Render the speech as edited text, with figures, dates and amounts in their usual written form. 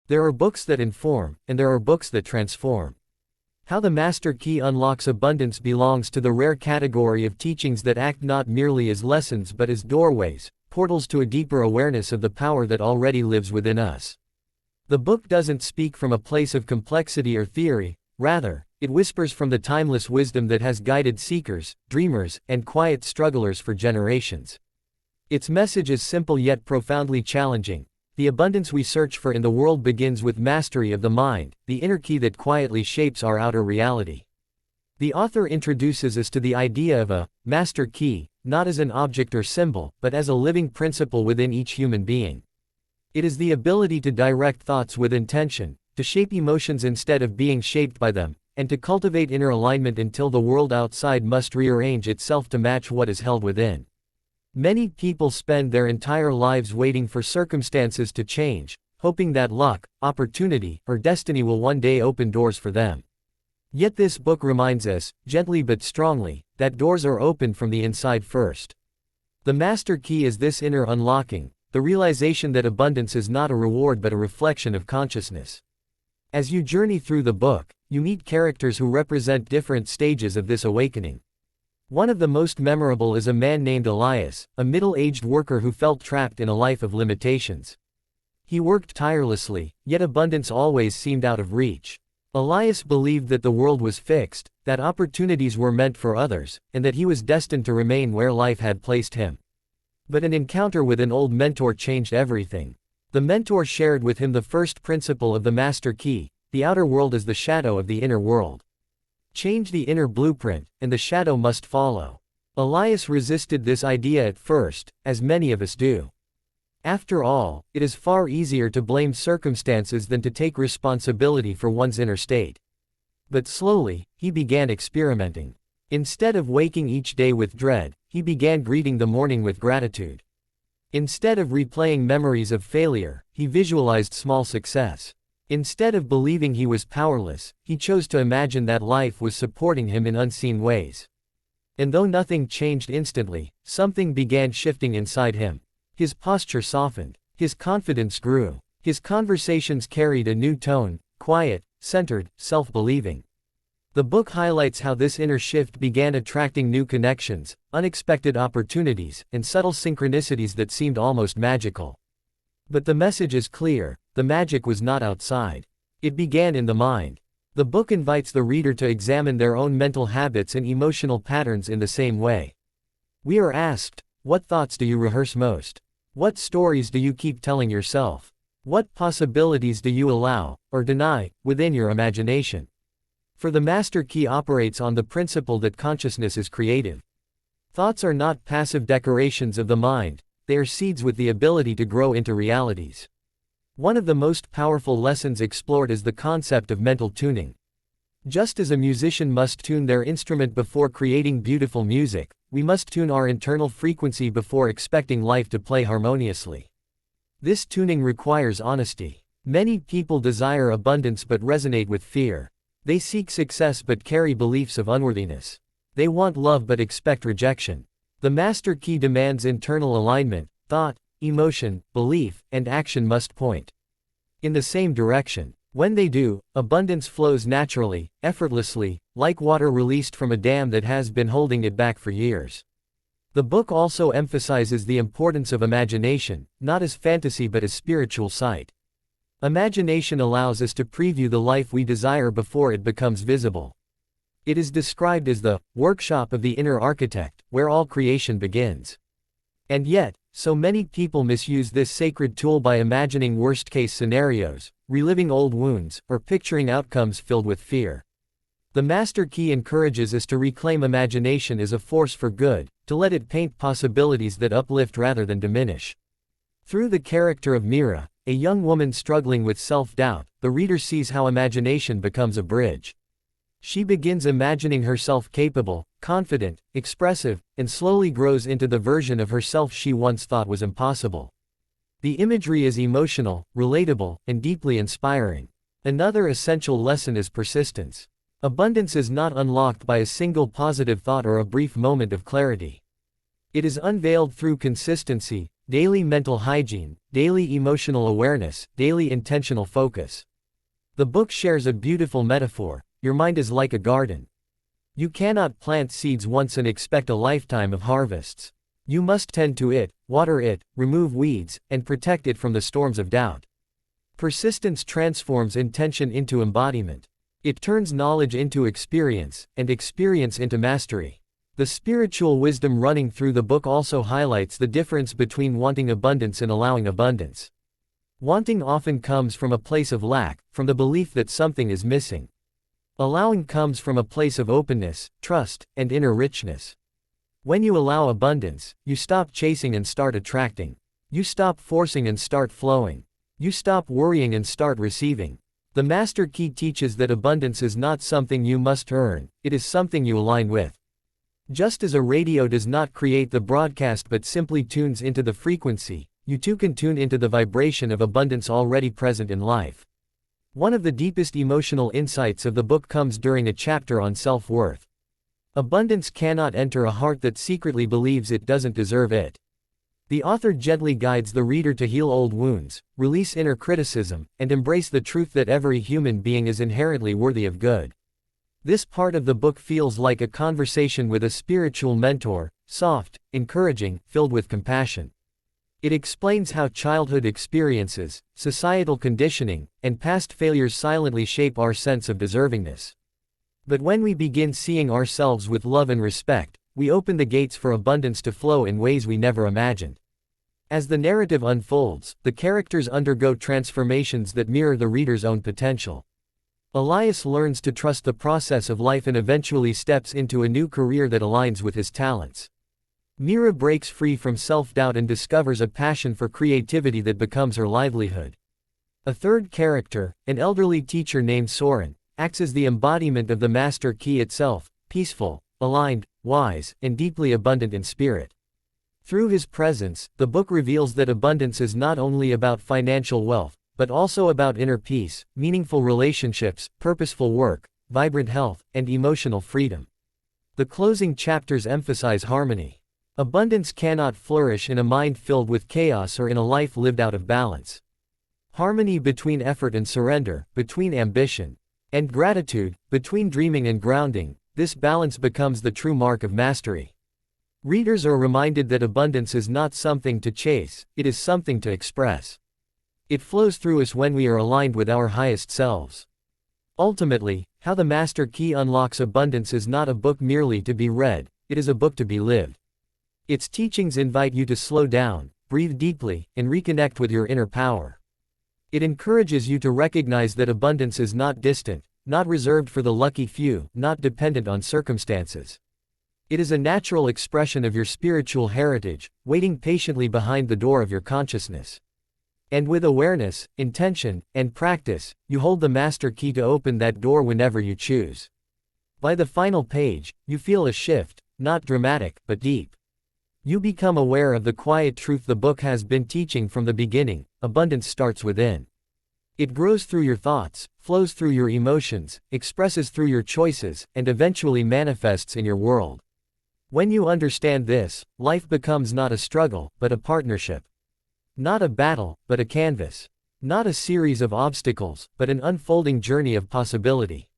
There are books that inform, and there are books that transform. How the Master Key Unlocks Abundance belongs to the rare category of teachings that act not merely as lessons but as doorways, portals to a deeper awareness of the power that already lives within us. The book doesn't speak from a place of complexity or theory, rather, it whispers from the timeless wisdom that has guided seekers, dreamers, and quiet strugglers for generations. Its message is simple yet profoundly challenging. The abundance we search for in the world begins with mastery of the mind, the inner key that quietly shapes our outer reality. The author introduces us to the idea of a master key, not as an object or symbol, but as a living principle within each human being. It is the ability to direct thoughts with intention, to shape emotions instead of being shaped by them, and to cultivate inner alignment until the world outside must rearrange itself to match what is held within. Many people spend their entire lives waiting for circumstances to change, hoping that luck, opportunity, or destiny will one day open doors for them. Yet this book reminds us, gently but strongly, that doors are opened from the inside first. The master key is this inner unlocking, the realization that abundance is not a reward but a reflection of consciousness. As you journey through the book, you meet characters who represent different stages of this awakening. One of the most memorable is a man named Elias, a middle-aged worker who felt trapped in a life of limitations. He worked tirelessly, yet abundance always seemed out of reach. Elias believed that the world was fixed, that opportunities were meant for others, and that he was destined to remain where life had placed him. But an encounter with an old mentor changed everything. The mentor shared with him the first principle of the master key: the outer world is the shadow of the inner world. Change the inner blueprint, and the shadow must follow. Elias resisted this idea at first, as many of us do. After all, it is far easier to blame circumstances than to take responsibility for one's inner state. But slowly, he began experimenting. Instead of waking each day with dread, he began greeting the morning with gratitude. Instead of replaying memories of failure, he visualized small success. Instead of believing he was powerless, he chose to imagine that life was supporting him in unseen ways. And though nothing changed instantly, something began shifting inside him. His posture softened. His confidence grew. His conversations carried a new tone, quiet, centered, self-believing. The book highlights how this inner shift began attracting new connections, unexpected opportunities, and subtle synchronicities that seemed almost magical. But the message is clear: the magic was not outside. It began in the mind. The book invites the reader to examine their own mental habits and emotional patterns in the same way. We are asked, what thoughts do you rehearse most? What stories do you keep telling yourself? What possibilities do you allow, or deny, within your imagination? For the master key operates on the principle that consciousness is creative. Thoughts are not passive decorations of the mind, they are seeds with the ability to grow into realities. One of the most powerful lessons explored is the concept of mental tuning. Just as a musician must tune their instrument before creating beautiful music, we must tune our internal frequency before expecting life to play harmoniously. This tuning requires honesty. Many people desire abundance but resonate with fear. They seek success but carry beliefs of unworthiness. They want love but expect rejection. The master key demands internal alignment. Thought, emotion, belief, and action must point in the same direction. When they do, abundance flows naturally, effortlessly, like water released from a dam that has been holding it back for years. The book also emphasizes the importance of imagination, not as fantasy but as spiritual sight. Imagination allows us to preview the life we desire before it becomes visible. It is described as the workshop of the inner architect, where all creation begins. And yet, so many people misuse this sacred tool by imagining worst-case scenarios, reliving old wounds, or picturing outcomes filled with fear. The master key encourages us to reclaim imagination as a force for good, to let it paint possibilities that uplift rather than diminish. Through the character of Mira, a young woman struggling with self-doubt, the reader sees how imagination becomes a bridge. She begins imagining herself capable, confident, expressive, and slowly grows into the version of herself she once thought was impossible. The imagery is emotional, relatable, and deeply inspiring. Another essential lesson is persistence. Abundance is not unlocked by a single positive thought or a brief moment of clarity. It is unveiled through consistency, daily mental hygiene, daily emotional awareness, daily intentional focus. The book shares a beautiful metaphor: your mind is like a garden. You cannot plant seeds once and expect a lifetime of harvests. You must tend to it, water it, remove weeds, and protect it from the storms of doubt. Persistence transforms intention into embodiment. It turns knowledge into experience, and experience into mastery. The spiritual wisdom running through the book also highlights the difference between wanting abundance and allowing abundance. Wanting often comes from a place of lack, from the belief that something is missing. Allowing comes from a place of openness, trust, and inner richness. When you allow abundance, you stop chasing and start attracting. You stop forcing and start flowing. You stop worrying and start receiving. The Master Key teaches that abundance is not something you must earn, it is something you align with. Just as a radio does not create the broadcast but simply tunes into the frequency, you too can tune into the vibration of abundance already present in life. One of the deepest emotional insights of the book comes during a chapter on self-worth. Abundance cannot enter a heart that secretly believes it doesn't deserve it. The author gently guides the reader to heal old wounds, release inner criticism, and embrace the truth that every human being is inherently worthy of good. This part of the book feels like a conversation with a spiritual mentor, soft, encouraging, filled with compassion. It explains how childhood experiences, societal conditioning, and past failures silently shape our sense of deservingness. But when we begin seeing ourselves with love and respect, we open the gates for abundance to flow in ways we never imagined. As the narrative unfolds, the characters undergo transformations that mirror the reader's own potential. Elias learns to trust the process of life and eventually steps into a new career that aligns with his talents. Mira breaks free from self-doubt and discovers a passion for creativity that becomes her livelihood. A third character, an elderly teacher named Soren, acts as the embodiment of the Master Key itself: peaceful, aligned, wise, and deeply abundant in spirit. Through his presence, the book reveals that abundance is not only about financial wealth, but also about inner peace, meaningful relationships, purposeful work, vibrant health, and emotional freedom. The closing chapters emphasize harmony. Abundance cannot flourish in a mind filled with chaos or in a life lived out of balance. Harmony between effort and surrender, between ambition and gratitude, between dreaming and grounding, this balance becomes the true mark of mastery. Readers are reminded that abundance is not something to chase, it is something to express. It flows through us when we are aligned with our highest selves. Ultimately, How the Master Key Unlocks Abundance is not a book merely to be read, it is a book to be lived. Its teachings invite you to slow down, breathe deeply, and reconnect with your inner power. It encourages you to recognize that abundance is not distant, not reserved for the lucky few, not dependent on circumstances. It is a natural expression of your spiritual heritage, waiting patiently behind the door of your consciousness. And with awareness, intention, and practice, you hold the master key to open that door whenever you choose. By the final page, you feel a shift, not dramatic, but deep. You become aware of the quiet truth the book has been teaching from the beginning: abundance starts within. It grows through your thoughts, flows through your emotions, expresses through your choices, and eventually manifests in your world. When you understand this, life becomes not a struggle, but a partnership. Not a battle, but a canvas. Not a series of obstacles, but an unfolding journey of possibility.